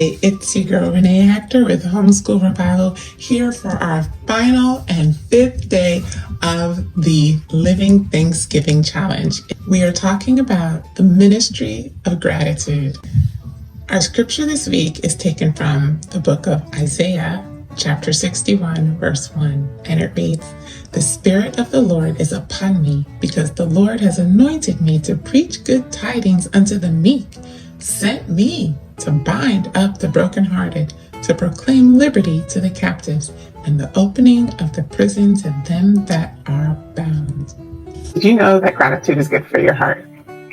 It's your girl Renee Hector with Homeschool Revival here for our final and fifth day of the Living Thanksgiving Challenge. We are talking about the ministry of gratitude. Our scripture this week is taken from the book of Isaiah, chapter 61, verse 1, and it reads, "The Spirit of the Lord is upon me, because the Lord has anointed me to preach good tidings unto the meek, sent me to bind up the brokenhearted, to proclaim liberty to the captives, and the opening of the prison to them that are bound." Did you know that gratitude is good for your heart?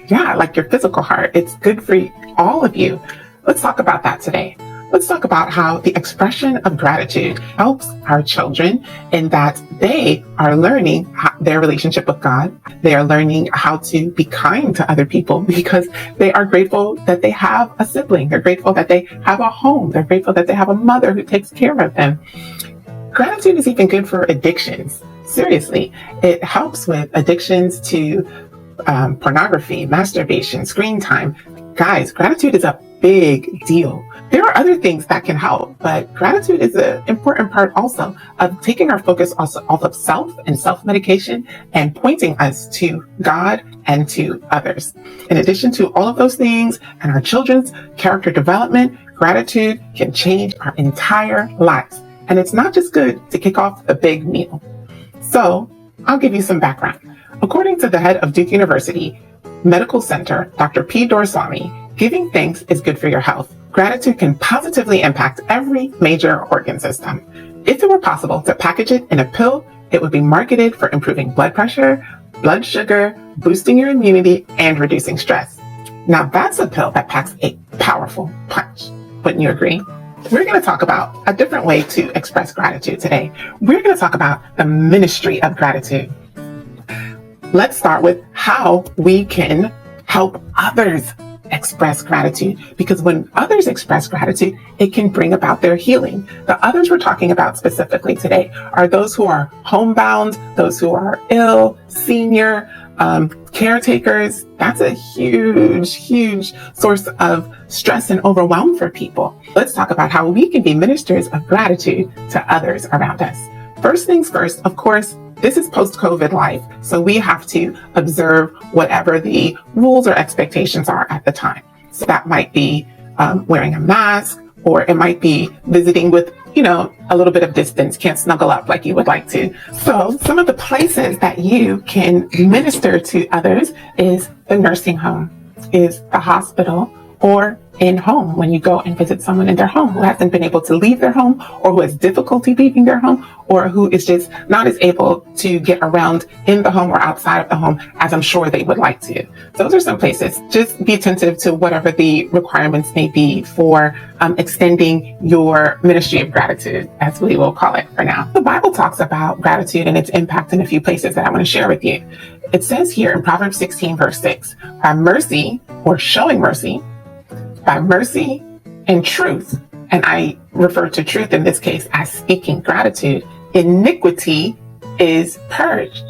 Yeah, like your physical heart. It's good for all of you. Let's talk about that today. Let's talk about how the expression of gratitude helps our children in that they are learning their relationship with God. They are learning how to be kind to other people because they are grateful that they have a sibling. They're grateful that they have a home. They're grateful that they have a mother who takes care of them. Gratitude is even good for addictions. Seriously, it helps with addictions to pornography, masturbation, screen time. Guys, gratitude is a big deal. There are other things that can help, but gratitude is an important part also of taking our focus also off of self and self-medication and pointing us to God and to others. In addition to all of those things and our children's character development, gratitude can change our entire lives. And it's not just good to kick off a big meal. So I'll give you some background. According to the head of Duke University Medical Center, Dr. P. Dorswamy, giving thanks is good for your health. Gratitude can positively impact every major organ system. If it were possible to package it in a pill, it would be marketed for improving blood pressure, blood sugar, boosting your immunity, and reducing stress. Now that's a pill that packs a powerful punch. Wouldn't you agree? We're going to talk about a different way to express gratitude today. We're going to talk about the ministry of gratitude. Let's start with how we can help others express gratitude, because when others express gratitude, it can bring about their healing. The others we're talking about specifically today are those who are homebound, those who are ill, senior, caretakers. That's a huge source of stress and overwhelm for people. Let's talk about how we can be ministers of gratitude to others around us. First things first, of course, this is post-COVID life, so we have to observe whatever the rules or expectations are at the time. So that might be wearing a mask, or it might be visiting with, a little bit of distance, can't snuggle up like you would like to. So some of the places that you can minister to others is the nursing home, is the hospital, or in home when you go and visit someone in their home who hasn't been able to leave their home, or who has difficulty leaving their home, or who is just not as able to get around in the home or outside of the home as I'm sure they would like to. Those are some places. Just be attentive to whatever the requirements may be for extending your ministry of gratitude, as we will call it for now. The Bible talks about gratitude and its impact in a few places that I want to share with you. It says here in Proverbs 16, verse 6, by mercy, or showing mercy, by mercy and truth, and I refer to truth in this case as speaking gratitude, iniquity is purged.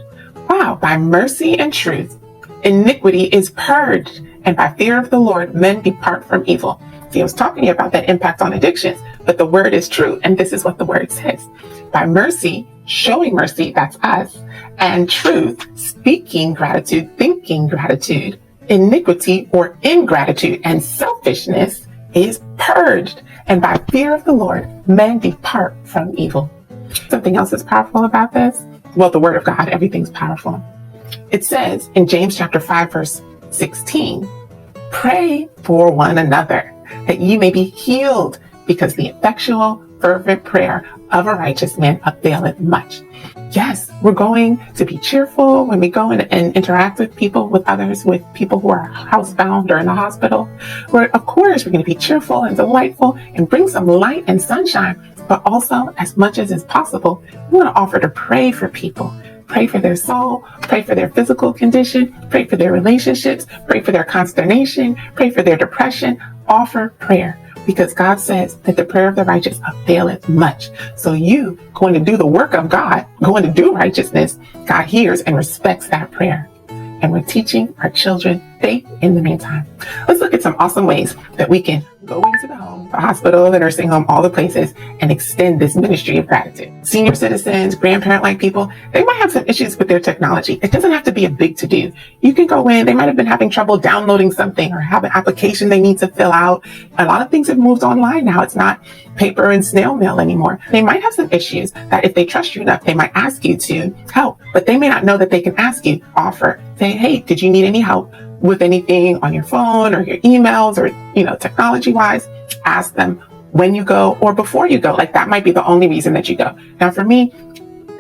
Wow, by mercy and truth, iniquity is purged, and by fear of the Lord, men depart from evil. See, I was talking about that impact on addictions, but the word is true, and this is what the word says. By mercy, showing mercy, that's us, and truth, speaking gratitude, thinking gratitude, iniquity or ingratitude and selfishness is purged, and by fear of the Lord, men depart from evil. Something else is powerful about this? Well, the word of God, everything's powerful. It says in James chapter 5, verse 16, pray for one another that ye may be healed, because the effectual fervent prayer of a righteous man availeth much. Yes, we're going to be cheerful when we go and interact with people, with others, with people who are housebound or in the hospital. Of course, we're going to be cheerful and delightful and bring some light and sunshine. But also, as much as is possible, we want to offer to pray for people. Pray for their soul, pray for their physical condition, pray for their relationships, pray for their consternation, pray for their depression. Offer prayer. Because God says that the prayer of the righteous availeth much. So you going to do the work of God, going to do righteousness, God hears and respects that prayer. And we're teaching our children faith in the meantime. Let's look at some awesome ways that we can go into the home the hospital, the nursing home, all the places, and extend this ministry of gratitude. Senior citizens, grandparent-like people, they might have some issues with their technology. It doesn't have to be a big to-do. You can go in, they might have been having trouble downloading something or have an application they need to fill out. A lot of things have moved online now. It's not paper and snail mail anymore. They might have some issues that if they trust you enough, they might ask you to help, but they may not know that they can ask you, offer, say, hey, did you need any help with anything on your phone or your emails or, technology wise? Ask them when you go or before you go. Like that might be the only reason that you go. Now for me,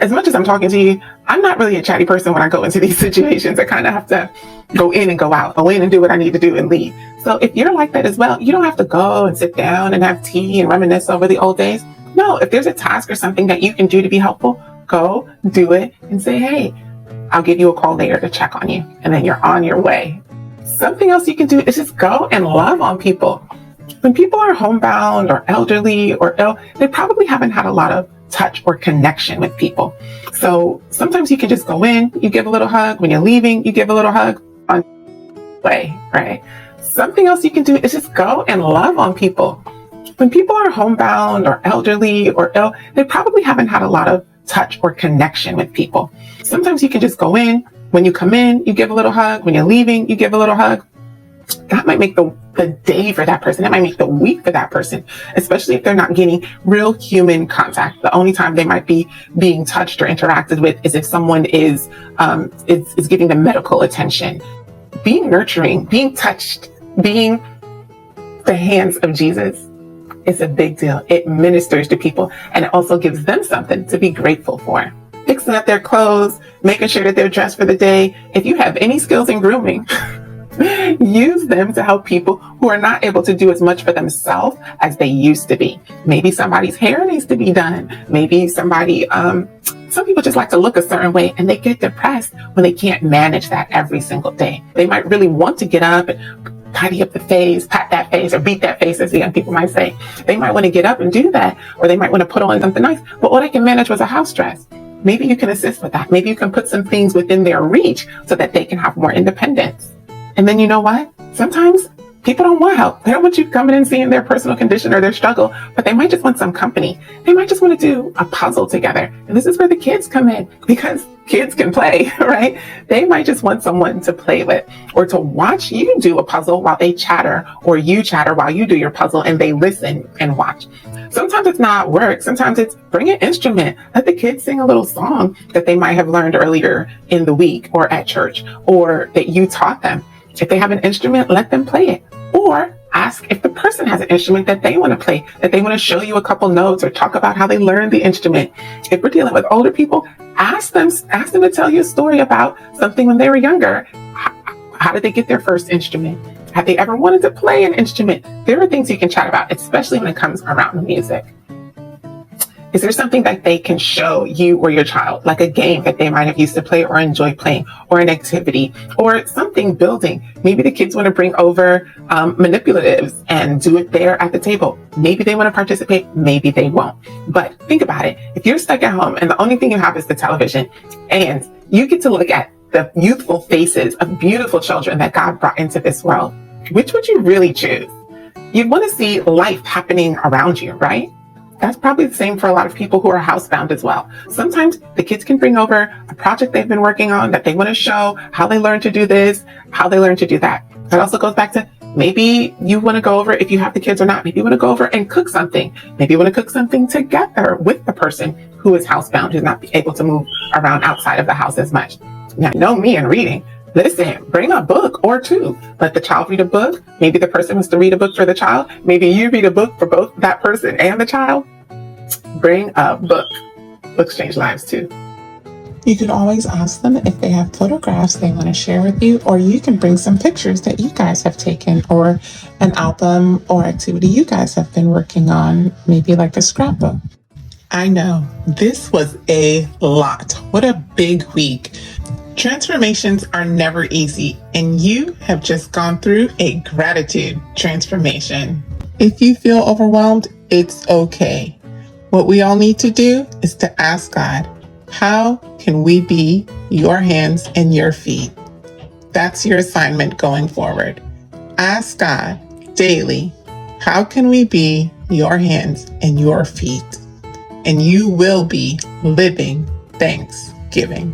as much as I'm talking to you, I'm not really a chatty person when I go into these situations. I kind of have to go in and go out, go in and do what I need to do and leave. So if you're like that as well, you don't have to go and sit down and have tea and reminisce over the old days. No, if there's a task or something that you can do to be helpful, go do it and say, hey, I'll give you a call later to check on you. And then you're on your way. Something else you can do is just go and love on people. When people are homebound or elderly or ill, they probably haven't had a lot of touch or connection with people. So sometimes you can just go in, you give a little hug. When you're leaving, you give a little hug on the way, right? Something else you can do is just go and love on people. When people are homebound or elderly or ill, they probably haven't had a lot of touch or connection with people. Sometimes you can just go in. When you come in, you give a little hug. When you're leaving, you give a little hug. That might make the day for that person. That might make the week for that person, especially if they're not getting real human contact. The only time they might be being touched or interacted with is if someone is giving them medical attention. Being nurturing, being touched, being the hands of Jesus is a big deal. It ministers to people and it also gives them something to be grateful for. Fixing up their clothes, making sure that they're dressed for the day. If you have any skills in grooming, use them to help people who are not able to do as much for themselves as they used to be. Maybe somebody's hair needs to be done. Maybe some people just like to look a certain way and they get depressed when they can't manage that every single day. They might really want to get up and tidy up the face, pat that face, or beat that face, as the young people might say. They might want to get up and do that, or they might want to put on something nice. But what I can manage was a house dress. Maybe you can assist with that. Maybe you can put some things within their reach so that they can have more independence. And then you know what? Sometimes people don't want help. They don't want you coming and seeing their personal condition or their struggle, but they might just want some company. They might just want to do a puzzle together. And this is where the kids come in because kids can play, right? They might just want someone to play with or to watch you do a puzzle while they chatter, or you chatter while you do your puzzle and they listen and watch. Sometimes it's not work. Sometimes it's bring an instrument. Let the kids sing a little song that they might have learned earlier in the week or at church or that you taught them. If they have an instrument, let them play it. Or ask if the person has an instrument that they want to play, that they want to show you a couple notes or talk about how they learned the instrument. If we're dealing with older people, ask them to tell you a story about something when they were younger. How did they get their first instrument? Have they ever wanted to play an instrument? There are things you can chat about, especially when it comes around music. Is there something that they can show you or your child, like a game that they might have used to play or enjoy playing, or an activity, or something building? Maybe the kids want to bring over manipulatives and do it there at the table. Maybe they want to participate, maybe they won't. But think about it. If you're stuck at home and the only thing you have is the television, and you get to look at the youthful faces of beautiful children that God brought into this world, which would you really choose? You'd want to see life happening around you, right? That's probably the same for a lot of people who are housebound as well. Sometimes the kids can bring over a project they've been working on that they want to show how they learn to do this, how they learn to do that. That also goes back to maybe you want to go over, if you have the kids or not, maybe you want to go over and cook something. Maybe you want to cook something together with the person who is housebound, who's not able to move around outside of the house as much. Now, know me and reading. Listen, bring a book or two. Let the child read a book. Maybe the person wants to read a book for the child. Maybe you read a book for both that person and the child. Bring a book. Books change lives too. You can always ask them if they have photographs they want to share with you, or you can bring some pictures that you guys have taken, or an album or activity you guys have been working on, maybe like a scrapbook. I know, this was a lot. What a big week. Transformations are never easy, and you have just gone through a gratitude transformation. If you feel overwhelmed, it's okay. What we all need to do is to ask God, how can we be your hands and your feet? That's your assignment going forward. Ask God daily, How can we be your hands and your feet? And you will be living Thanksgiving.